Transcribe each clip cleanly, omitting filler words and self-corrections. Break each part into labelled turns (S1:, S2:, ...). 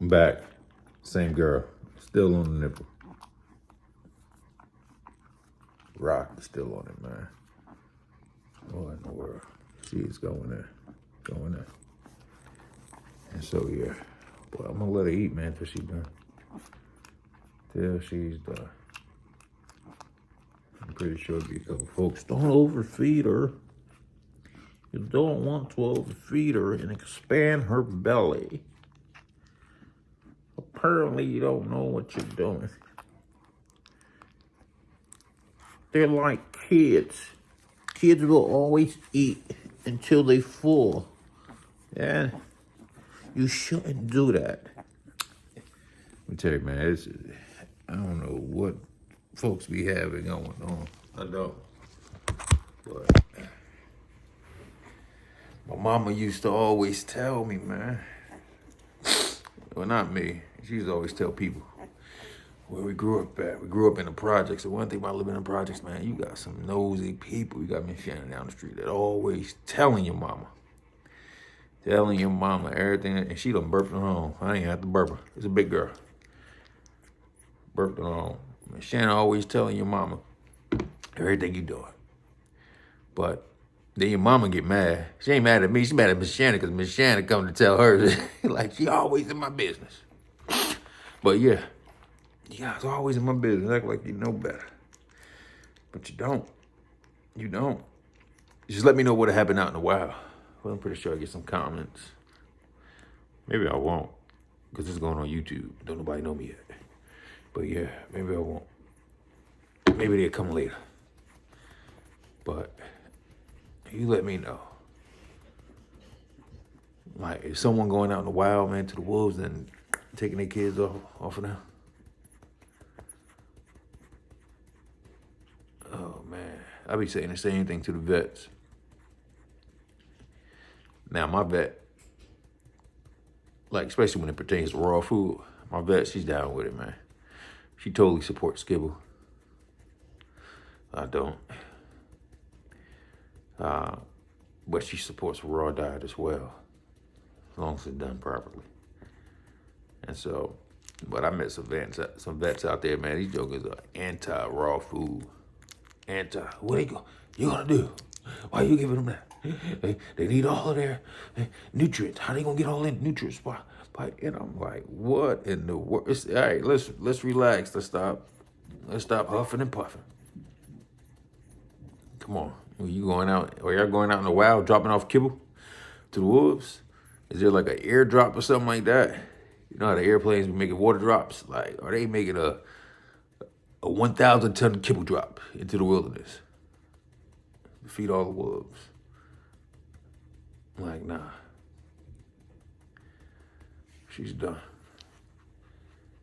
S1: I'm back. Same girl. Still on the nipple. Rock is still on it, man. What in the world? She's going there. Going there. And so, yeah. But I'm going to let her eat, man, till she's done. Till she's done. I'm pretty sure there'll be a couple folks. Don't overfeed her. You don't want to overfeed her and expand her belly. Apparently, you don't know what you're doing. They're like kids. Kids will always eat until they're full. And you shouldn't do that. Let me tell you, man, I don't know what folks be having going on. I don't. But my mama used to always tell me, man. Well, not me. She used to always tell people where we grew up at. We grew up in the projects. And one thing about living in the projects, man, you got some nosy people. You got me standing down the street that always telling your mama. Telling your mama everything. And she done burped at home. I ain't have to burp her. It's a big girl. Burped at home. Shannon always telling your mama everything you doing. But then your mama get mad. She ain't mad at me. She mad at Miss Shannon because Miss Shannon come to tell her. Like, she always in my business. But yeah, you guys always in my business. Act like you know better. But you don't. You don't. Just let me know what happened out in the wild. Well, I'm pretty sure I get some comments. Maybe I won't, because it's going on YouTube. Don't nobody know me yet. But yeah, maybe I won't. Maybe they'll come later. But you let me know. Like, is someone going out in the wild, man, to the wolves and taking their kids off of them? Oh, man. I be saying the same thing to the vets. Now, my vet, like, especially when it pertains to raw food, my vet, she's down with it, man. She totally supports Skibble. I don't. But she supports a raw diet as well, as long as it's done properly. And so, but I met some vets out there, man. These jokers are anti-raw food. What you gonna do? Why are you giving them that? They need all of their nutrients. How they gonna get all their nutrients? And I'm like, what in the world? All right, let's relax. Let's stop huffing and puffing. Come on. Are you going out, or y'all going out in the wild, dropping off kibble to the wolves? Is there like an airdrop or something like that? You know how the airplanes be making water drops? Like, are they making a 1,000 ton kibble drop into the wilderness to feed all the wolves? I'm like, nah. She's done.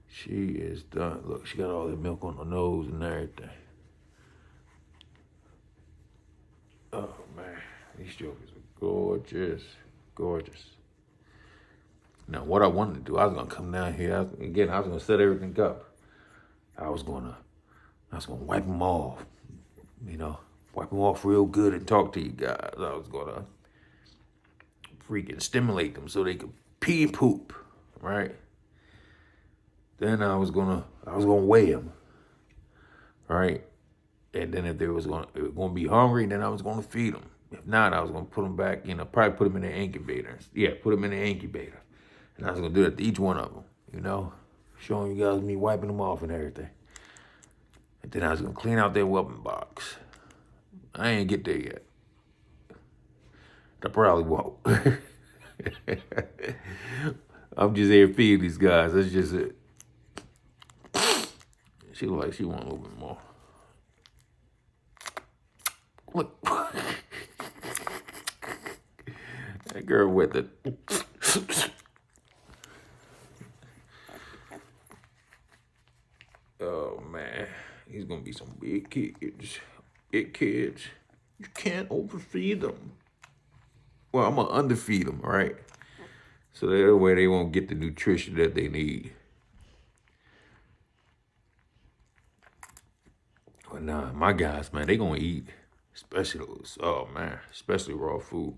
S1: She is done. Look, she got all that milk on her nose and everything. Oh, man. These jokers are gorgeous. Gorgeous. Now, what I wanted to do, I was going to come down here. I was going to set everything up. I was going to wipe them off. You know, wipe them off real good and talk to you guys. I was going to freaking stimulate them so they could pee and poop, right? Then I was going to weigh them, right? And then if they was going to be hungry, then I was going to feed them. If not, I was going to put them back, probably put them in the incubator. Yeah, put them in the incubator. And I was going to do that to each one of them, showing you guys me wiping them off and everything. And then I was going to clean out their weapon box. I ain't get there yet. I probably won't. I'm just here feeding these guys. That's just it. She look like she want a little bit more. Look. That girl with it. Oh, man. These gonna be some big kids. Big kids. You can't overfeed them. Well, I'm gonna underfeed them, right? So that way they won't get the nutrition that they need. But nah, my guys, man, they gonna eat. Especially raw food.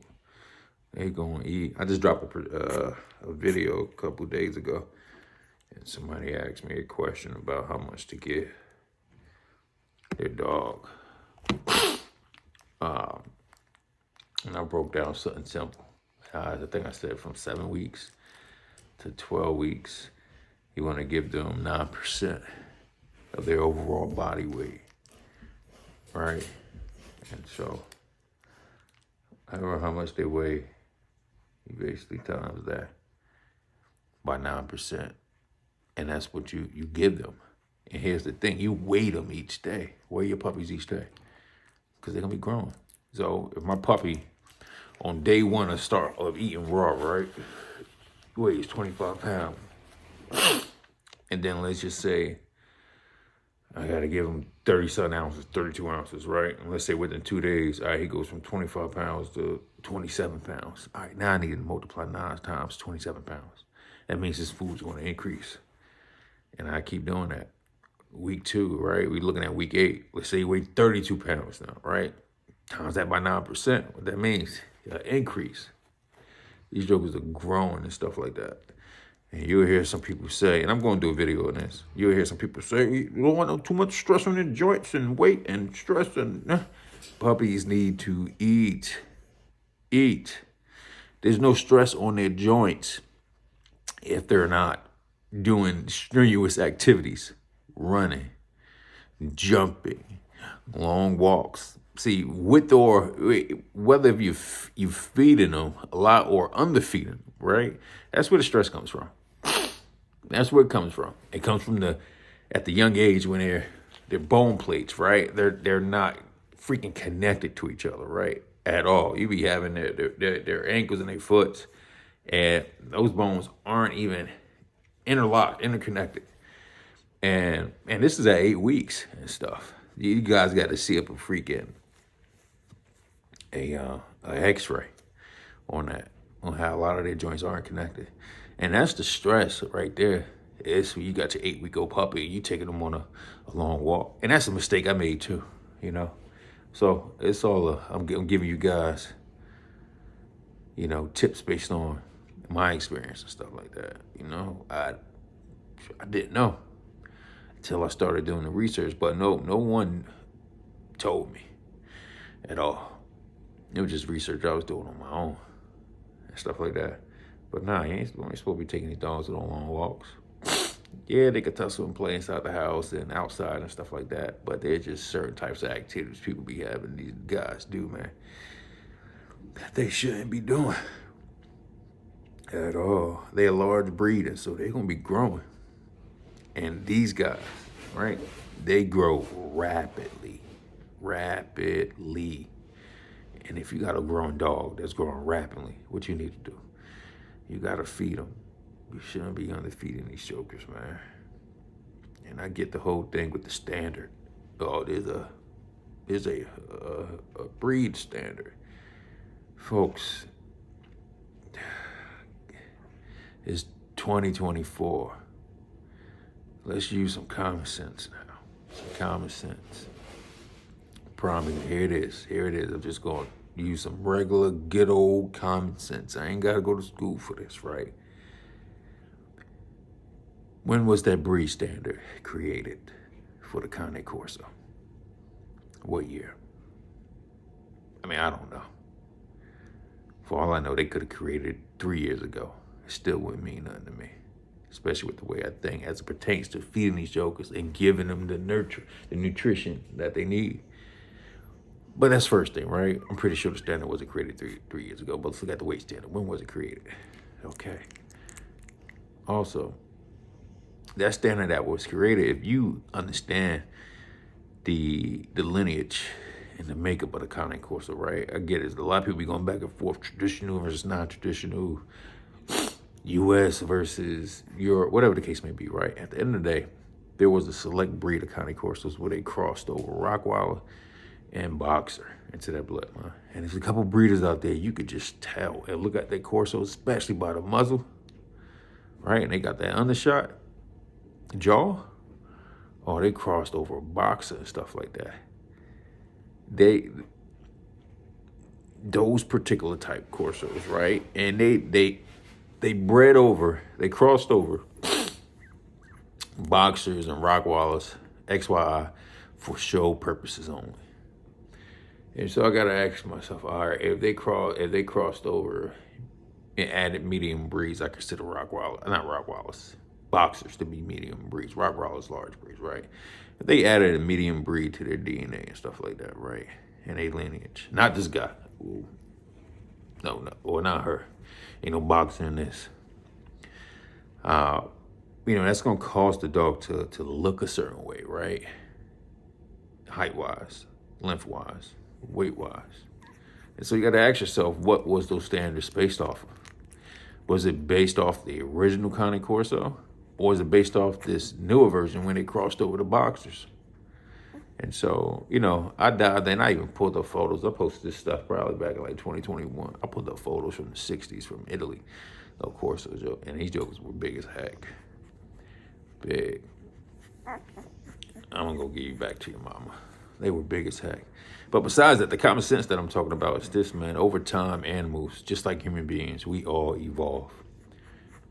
S1: They gonna eat. I just dropped a video a couple days ago. And somebody asked me a question about how much to give their dog. And I broke down something simple. I think I said from 7 weeks to 12 weeks, you want to give them 9% of their overall body weight, right? And so, however how much they weigh, you basically times that by 9%. And that's what you give them. And here's the thing, you weigh them each day. Weigh your puppies each day because they're going to be growing. So if my puppy on day one of eating raw, right, weighs 25 pounds, and then let's just say I got to give him 30-something ounces, 32 ounces, right? And let's say within 2 days, all right, he goes from 25 pounds to 27 pounds. All right, now I need to multiply 9 times 27 pounds. That means his food's going to increase. And I keep doing that. Week 2, right? We're looking at week 8. Let's say he weighs 32 pounds now, right? Times that by 9%. What that means, increase. These jokers are growing and stuff like that. And you'll hear some people say, and I'm going to do a video on this. You'll hear some people say, you don't want too much stress on your joints and weight and stress. And puppies need to eat. Eat. There's no stress on their joints if they're not doing strenuous activities, running, jumping, long walks. See, whether if you feeding them a lot or underfeeding, right? That's where the stress comes from. That's where it comes from. It comes from at the young age when they're bone plates, right? They're not freaking connected to each other, right? At all. You be having their ankles and their foots, and those bones aren't even interconnected. And this is at 8 weeks and stuff. You guys got to see up a freaking a X-ray on that, on how a lot of their joints aren't connected. And that's the stress right there. Is when you got your 8-week-old puppy, you taking them on a long walk. And that's a mistake I made too, So it's all, I'm giving you guys, tips based on my experience and stuff like that. I didn't know until I started doing the research, but no one told me at all. It was just research I was doing on my own and stuff like that. But nah, you ain't supposed to be taking these dogs on long walks. Yeah, they could tussle and play inside the house and outside and stuff like that, but there's just certain types of activities people be having, these guys do, man, that they shouldn't be doing at all. They're a large breed, and so they're going to be growing. And these guys, right, they grow rapidly. And if you got a growing dog that's growing rapidly, what you need to do? You got to feed them. You shouldn't be underfeeding these jokers, man. And I get the whole thing with the standard. Oh, there's a breed standard. Folks, it's 2024. Let's use some common sense now. Some common sense. Promise, here it is. I'm just going to use some regular, good old common sense. I ain't got to go to school for this, right? When was that breed standard created for the Cane Corso? What year? I mean, I don't know. For all I know, they could have created it 3 years ago. It still wouldn't mean nothing to me, especially with the way I think as it pertains to feeding these jokers and giving them the nutrition that they need. But that's first thing, right? I'm pretty sure the standard wasn't created three years ago, but let's look at the weight standard. When was it created? Okay. Also, that standard that was created, if you understand the lineage and the makeup of the Cane Corso, right? I get it. A lot of people be going back and forth, traditional versus non-traditional, U.S. versus Europe, whatever the case may be, right? At the end of the day, there was a select breed of Cane Corsos where they crossed over Rottweiler and Boxer into that bloodline. And there's a couple breeders out there you could just tell and look at their Corsos, especially by the muzzle, right? And they got that undershot jaw. Oh, they crossed over a Boxer and stuff like that. Those particular type Corsos, right? And they bred over, they crossed over boxers and Rockwallers, XYI, for show purposes only. And so I gotta ask myself, all right, if they crossed over and added medium breeds, I consider not Rockwallers, boxers to be medium breeds. Rockwallers large breeds, right? If they added a medium breed to their DNA and stuff like that, right? And a lineage, not this guy. Ooh. No, or not her. Ain't no boxing in this. That's gonna cause the dog to look a certain way, right? Height wise, length wise, weight wise. And so you gotta ask yourself, what was those standards based off of? Was it based off the original Cane Corso? Or is it based off this newer version when they crossed over the boxers? And so, I dived in. I even pulled up photos. I posted this stuff probably back in like 2021. I pulled up photos from the 60s from Italy of Corso, and these jokers were big as heck. Big. I'm going to go give you back to your mama. They were big as heck. But besides that, the common sense that I'm talking about is this, man. Over time, animals, just like human beings, we all evolve.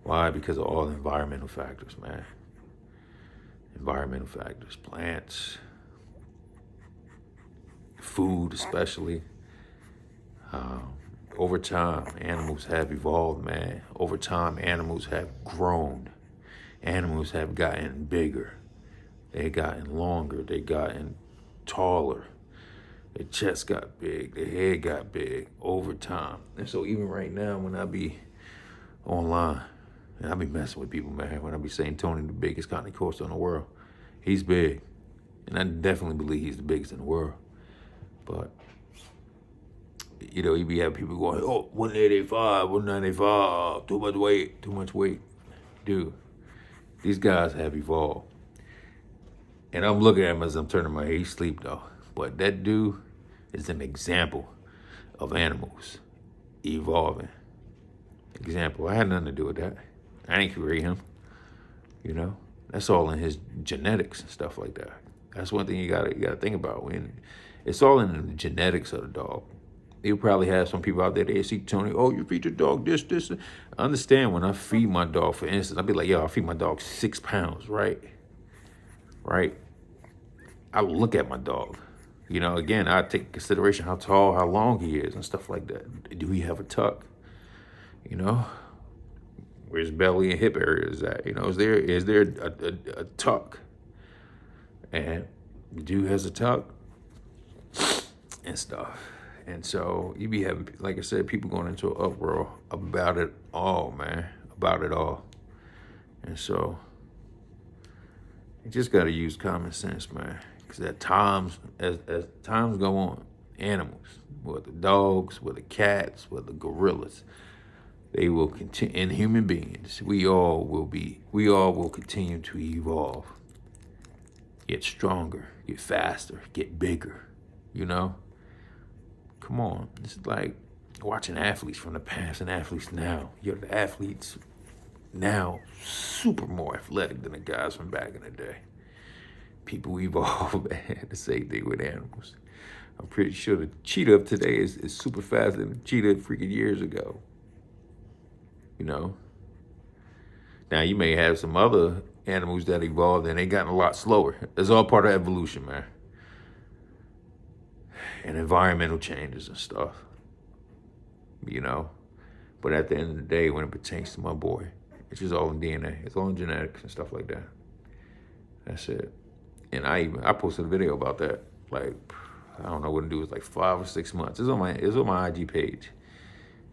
S1: Why? Because of all the environmental factors, man. Environmental factors, plants, food especially. Over time, animals have evolved, man. Over time, animals have grown. Animals have gotten bigger. They've gotten longer. They've gotten taller. Their chest got big. Their head got big over time. And so even right now, when I be online, and I be messing with people, man, when I be saying Tony the biggest Cane Corso in the world, he's big. And I definitely believe he's the biggest in the world. But, you be having people going, 185, 195, too much weight. Dude, these guys have evolved. And I'm looking at him as I'm turning my head. He's asleep, though. But that dude is an example of animals evolving. Example. I had nothing to do with that. I didn't create him. That's all in his genetics and stuff like that. That's one thing you gotta think about. When it's all in the genetics of the dog. You probably have some people out there, they see Tony, you feed your dog this. I understand when I feed my dog, for instance, I'll be like, I feed my dog 6 pounds, right? Right? I look at my dog. Again, I take into consideration how tall, how long he is and stuff like that. Do he have a tuck? Where's belly and hip area is at? Is there a tuck? And the dude has a tuck and stuff. And so you be having, like I said, people going into an uproar about it all, man. About it all. And so you just got to use common sense, man. Because as times go on, animals, whether dogs, whether cats, whether gorillas, they will continue, and human beings, we all will continue to evolve. Get stronger, get faster, get bigger, Come on, it's like watching athletes from the past and athletes now. The athletes now super more athletic than the guys from back in the day. People evolve, man. The same thing with animals. I'm pretty sure the cheetah of today is super faster than the cheetah freaking years ago. Now you may have some other animals that evolved and they gotten a lot slower. It's all part of evolution, man. And environmental changes and stuff. But at the end of the day, when it pertains to my boy, it's just all in DNA. It's all in genetics and stuff like that. That's it. And I posted a video about that. Like, I don't know what to do. It was like 5 or 6 months. It's on my IG page.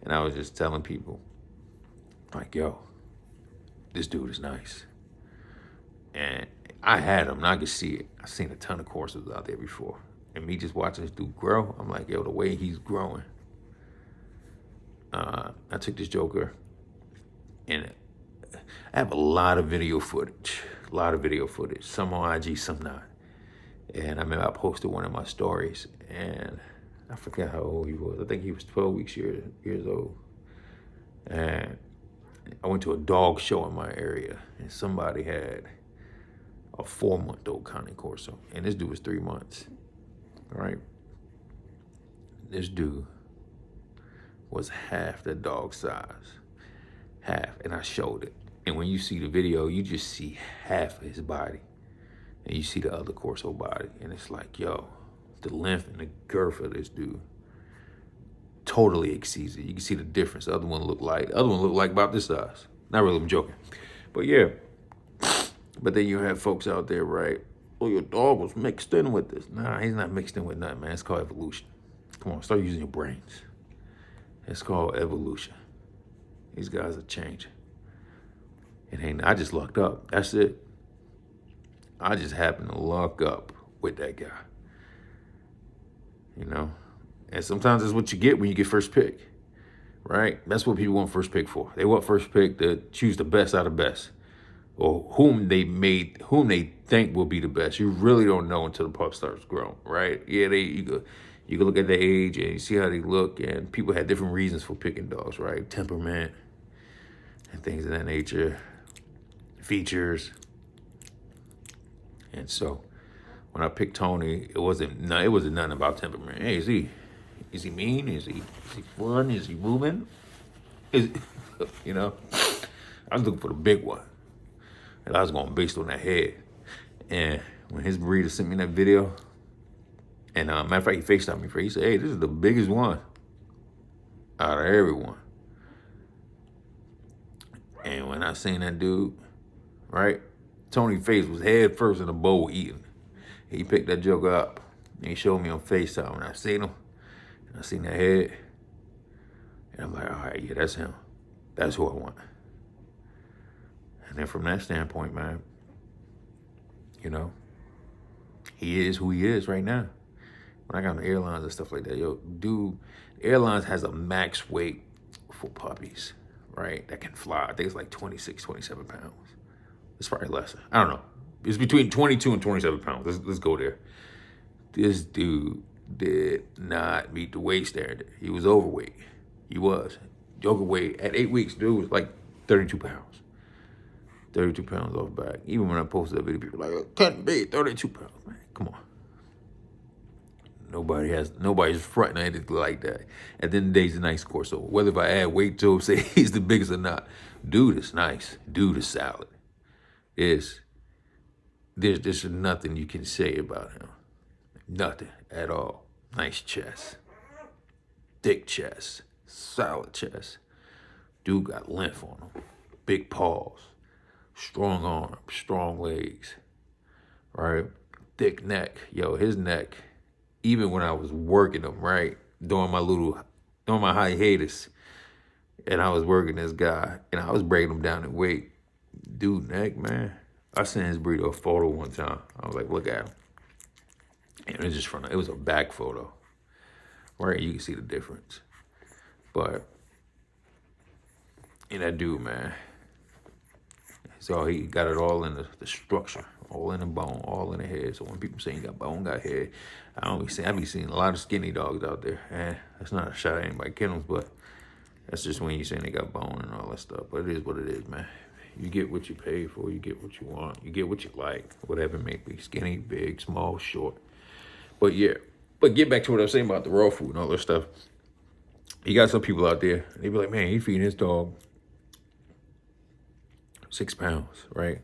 S1: And I was just telling people, like, this dude is nice. And I had him, and I could see it. I've seen a ton of Corsos out there before. And me just watching this dude grow, I'm like, the way he's growing. I took this joker, and I have a lot of video footage. Some on IG, some not. And I remember I posted one of my stories, and I forgot how old he was. I think he was 12 years old. And I went to a dog show in my area, and somebody had a 4-month-old Cane Corso, and this dude was 3 months. All right? This dude was half the dog size. Half. And I showed it. And when you see the video, you just see half of his body. And you see the other Corso body. And it's like, yo, the length and the girth of this dude totally exceeds it. You can see the difference. The other one looked like about this size. Not really, I'm joking. But yeah. But then you have folks out there, right? Oh, your dog was mixed in with this. Nah, he's not mixed in with nothing, man. It's called evolution. Come on, start using your brains. It's called evolution. These guys are changing. It ain't, I just lucked up. That's it. I just happened to luck up with that guy. You know? And sometimes that's what you get when you get first pick. Right? That's what people want first pick for. They want first pick to choose the best out of best. Or whom they think will be the best. You really don't know until the pup starts growing, right? Yeah, you can look at their age and you see how they look, and people have different reasons for picking dogs, right? Temperament and things of that nature, features. And so when I picked Tony, it wasn't nothing about temperament. Hey, is he mean? Is he fun? Is he moving? You know? I was looking for the big one. And I was going based on that head. And when his breeder sent me that video, and matter of fact, he FaceTimed me. He said, hey, this is the biggest one out of everyone. And when I seen that dude, right, Tony's face was head first in the bowl eating. He picked that joker up, and he showed me on FaceTime. And I seen him, and I seen that head, and I'm like, all right, yeah, that's him. That's who I want. And then from that standpoint, man, you know, he is who he is right now. When I got on the airlines and stuff like that, yo, dude, airlines has a max weight for puppies, right? That can fly. I think it's like 26, 27 pounds. It's probably less. I don't know. It's between 22 and 27 pounds. Let's go there. This dude did not meet the weight standard. He was overweight. He was. Joker weight at 8 weeks, dude was like 32 pounds. 32 pounds off back. Even when I posted that video, people were like, couldn't be 32 pounds. Man, come on. Nobody's fronting anything like that. At the end of the day, he's a nice Corso. Whether if I add weight to him, say he's the biggest or not, dude is nice. Dude is solid. There's nothing you can say about him. Nothing at all. Nice chest. Thick chest. Solid chest. Dude got length on him. Big paws. Strong arms, strong legs, right? Thick neck. Yo, his neck, even when I was working him, right? Doing my hiatus, and I was working this guy, and I was breaking him down in weight. Dude, neck, man. I sent his breeder a photo one time. I was like, look at him. And it was just it was a back photo, right? You can see the difference. But, and that dude, man, so he got it all in the structure, all in the bone, all in the head. So when people say he got bone, got head, I be seeing a lot of skinny dogs out there. And that's not a shot at anybody killing them, but that's just when you saying they got bone and all that stuff. But it is what it is, man. You get what you pay for. You get what you want. You get what you like, whatever it may be. Skinny, big, small, short. But yeah, but get back to what I was saying about the raw food and all that stuff. You got some people out there, they be like, man, he feeding his dog 6 pounds, right?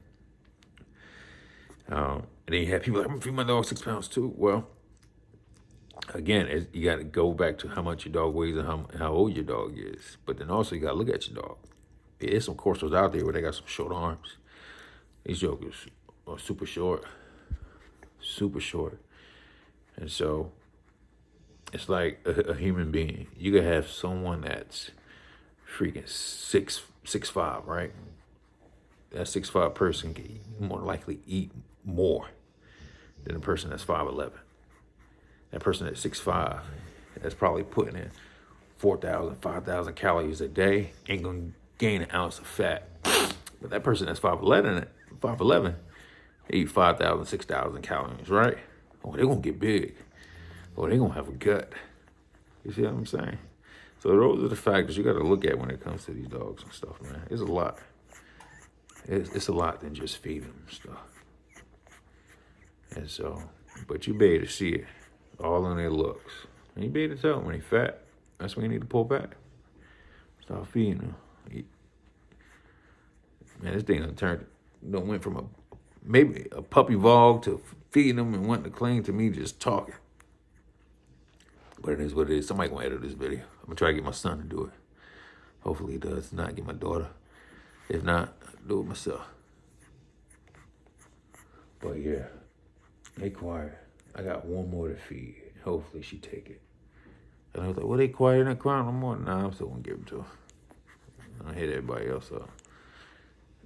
S1: And then you have people like, I'm gonna feed my dog 6 pounds too. Well, again, you got to go back to how much your dog weighs and how old your dog is. But then also you got to look at your dog. There's some Corsos out there where they got some short arms. These jokers are super short. And so it's like a human being. You could have someone that's freaking 6'5", right? That 6'5" person can more likely eat more than a person that's 5'11". That person that's 6'5", that's probably putting in 4,000, 5,000 calories a day, ain't gonna gain an ounce of fat. But that person that's 5'11", they eat 5,000, 6,000 calories, right? Oh, they're gonna get big. Oh, they're gonna have a gut. You see what I'm saying? So those are the factors you gotta look at when it comes to these dogs and stuff, man. It's a lot. It's a lot than just feeding them stuff. And so, but you be able to see it all in their looks. And you be able to tell when they fat. That's when you need to pull back. Start feeding them. Man, this thing went from maybe a puppy vlog to feeding them and wanting to clean to me just talking. But it is what it is. Somebody gonna edit this video. I'm gonna try to get my son to do it. Hopefully he does. If not, get my daughter. If not, I'll do it myself. But yeah, they quiet. I got one more to feed. Hopefully she take it. And I was like, well, they quiet and not crying no more. Nah, I'm still gonna give them to her. I hit everybody else up.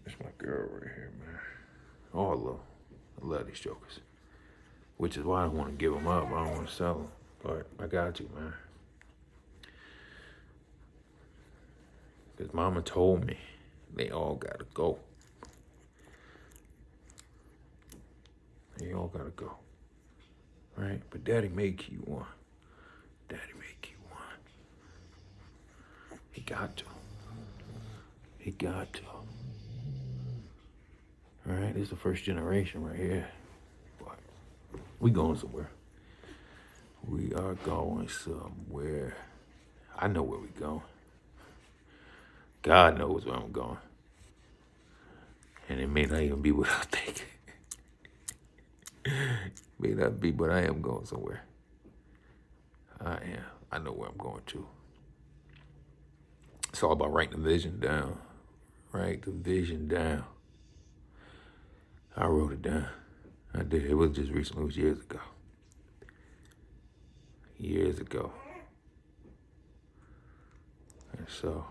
S1: That's my girl right here, man. All of them. I love these jokers. Which is why I don't want to give them up. I don't want to sell them. But I got to, man. Because mama told me they all got to go. They all got to go. Right? But daddy may keep one. Daddy may keep one. He got to. He got to. All right? This is the first generation right here. But we going somewhere. We are going somewhere. I know where we going. God knows where I'm going. And it may not even be what I think. May not be, but I am going somewhere. I am. I know where I'm going to. It's all about writing the vision down. Write the vision down. I wrote it down. I did. It was just recently. It was years ago. Years ago. And so,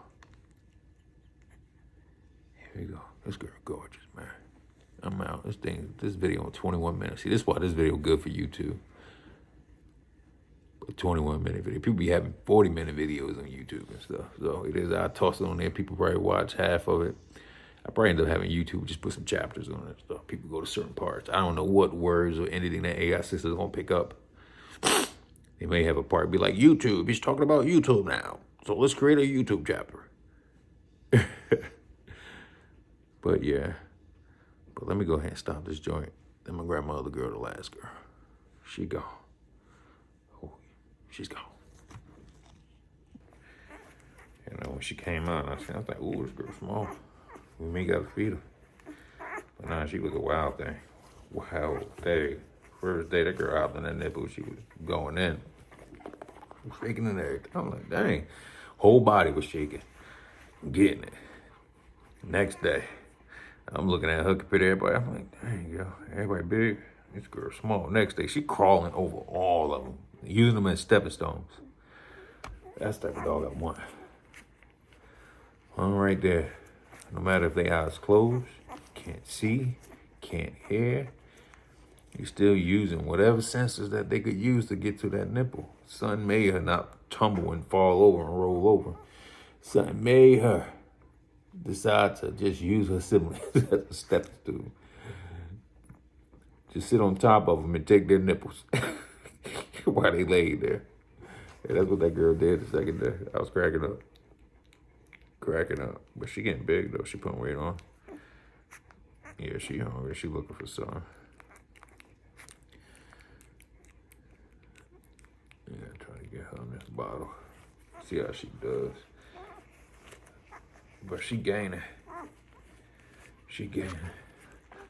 S1: here we go. This girl gorgeous, man. I'm out. This video on 21 minutes. See, this is why this video good for YouTube. A 21-minute video. People be having 40-minute videos on YouTube and stuff. So it is. I toss it on there. People probably watch half of it. I probably end up having YouTube just put some chapters on it and stuff. People go to certain parts. I don't know what words or anything that AI system is gonna pick up. They may have a part be like YouTube. He's talking about YouTube now. So let's create a YouTube chapter. But yeah. But let me go ahead and stop this joint. I'm gonna grab my other girl, the last girl. She gone. Oh, she's gone. You know, when she came out, I was like, ooh, this girl's small. We may gotta feed her. But nah, she was a wild thing. Wild thing. First day that girl out in that nipple, she was going in. Shaking and everything. I'm like, dang. Whole body was shaking. Getting it. Next day, I'm looking at her compared to everybody. I'm like, dang, yo, everybody big. This girl small. Next day, she crawling over all of them, using them as stepping stones. That's the type of dog I want. One right there. No matter if they eyes closed, can't see, can't hear, you're still using whatever senses that they could use to get to that nipple. Son made her not tumble and fall over and roll over. Son made her decide to just use her siblings as a stepping stool. Just sit on top of them and take their nipples while they laid there. Yeah, that's what that girl did the second day. I was cracking up. Cracking up. But she getting big, though. She putting weight on. Yeah, she hungry. She looking for something. Yeah, trying to get her in this bottle. See how she does. But she gaining. She gaining.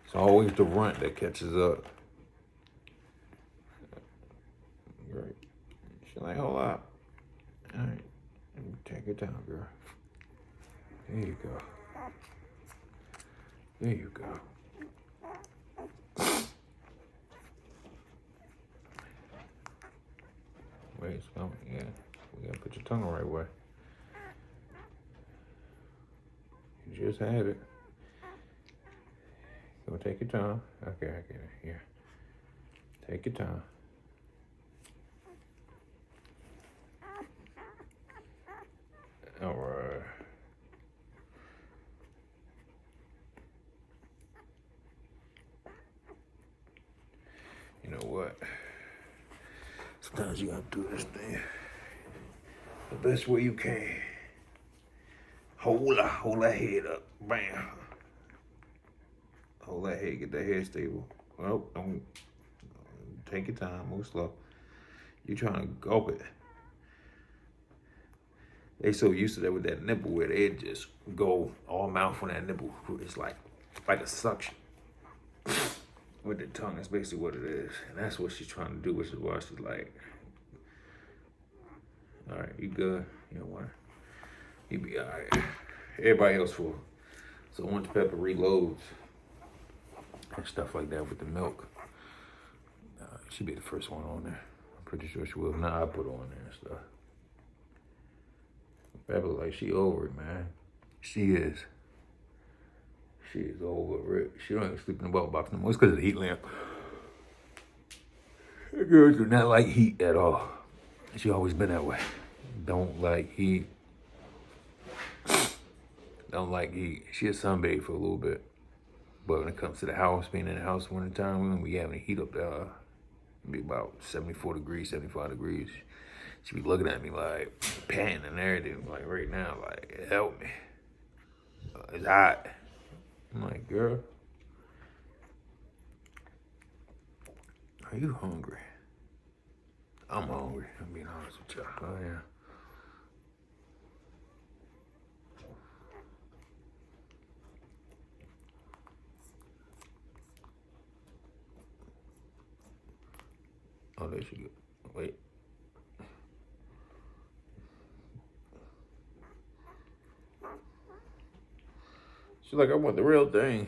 S1: It's always the runt that catches up. Great. She's like, hold up. All right. Take your time, girl. There you go. There you go. Wait, it's coming. Yeah. We gotta put your tongue the right way. You just had it. Go take your time. Okay, I get it. Here. Take your time. All right. You know what? Sometimes you gotta do this thing the best way you can. Hold that head up. Bam. Hold that head, get that head stable. Well, don't take your time, move slow. You trying to gulp it. They so used to that with that nipple where they just go all mouth on that nipple. It's like a suction with the tongue. That's basically what it is, and that's what she's trying to do. Which is why she's like, "All right, you good? You know what? You be all right." Everybody else full. So once Pepper reloads and stuff like that with the milk, she'll be the first one on there. I'm pretty sure she will. Now I put her on there and stuff. Pepper like she over it, man. She is. She is over it. She don't even sleep in the bubble box no more. It's because of the heat lamp. Girls do not like heat at all. She always been that way. Don't like heat. Don't like heat. She'll sunbathe for a little bit. But when it comes to the house, being in the house winter time, when we having the heat up there, it'd be about 74 degrees, 75 degrees. She be looking at me like, panting and everything. Like right now, like, help me. It's hot. I'm like, girl, are you hungry? I'm hungry. I'm being honest with y'all. Oh, yeah. Oh, there she go. Wait. She's like, I want the real thing.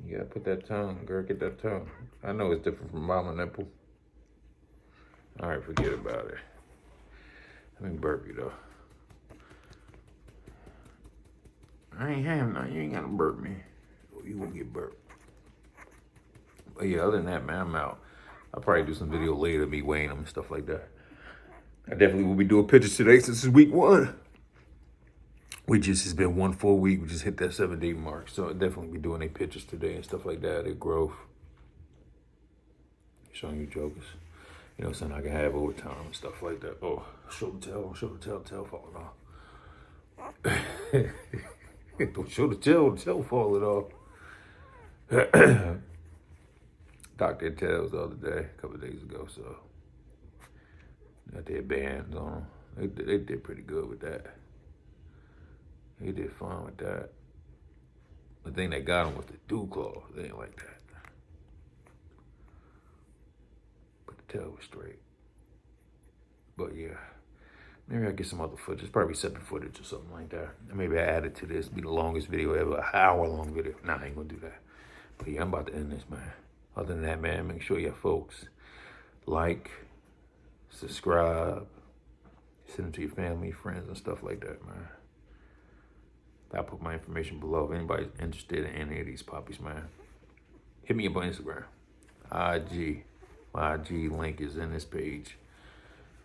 S1: You gotta put that tongue, girl, get that tongue. I know it's different from mama nipple. All right, forget about it. Let me burp you though. I ain't having none. You ain't gotta burp me. You won't get burped. But yeah, other than that, man, I'm out. I'll probably do some video later of me weighing them and stuff like that. I definitely will be doing pictures today since it's week 1. It's been 1 full week. We just hit that 7-day mark. So I'll definitely be doing their pictures today and stuff like that, their growth. Showing you jokers. You know, something I can have over time and stuff like that. Oh, show the tail falling off. Don't show the tail falling off. Doctor tails the other day, a couple of days ago, so got their bands on them. They did pretty good with that. They did fine with that. The thing that got them was the dew claw. They ain't like that. But the tail was straight. But yeah, maybe I'll get some other footage. It's probably separate footage or something like that. And maybe I add it to this. Be the longest video ever, an hour-long video. Nah, I ain't gonna do that. But yeah, I'm about to end this, man. Other than that, man, make sure you folks like, subscribe, send it to your family, friends, and stuff like that, man. I'll put my information below. If anybody's interested in any of these puppies, man, hit me up on Instagram. IG. My IG link is in this page.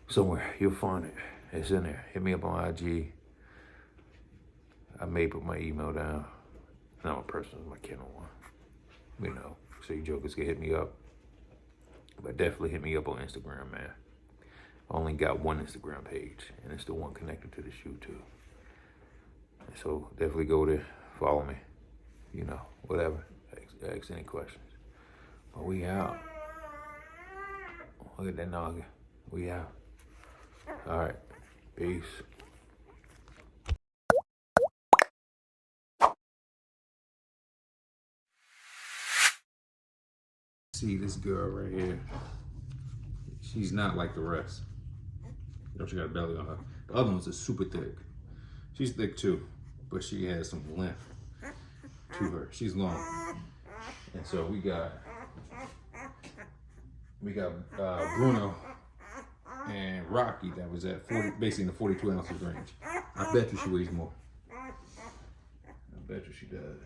S1: Somewhere, you'll find it. It's in there. Hit me up on IG. I may put my email down. Not my personal, my kennel one. You know, so you jokers can hit me up. But definitely hit me up on Instagram, man. I only got one Instagram page, and it's the one connected to the shoe, too. So definitely go there, follow me, you know, whatever, ask any questions. But we out. Look at that noggin. We out. All right, peace. See this girl right here. She's not like the rest. You know, she got a belly on her. The other ones are super thick. She's thick too, but she has some length to her. She's long. And so we got Bruno and Rocky that was at 40, basically in the 42 ounces range. I bet you she weighs more. I bet you she does.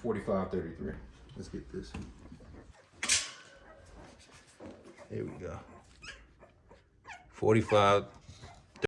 S1: $45.33. Let's get this. Here we go. 45.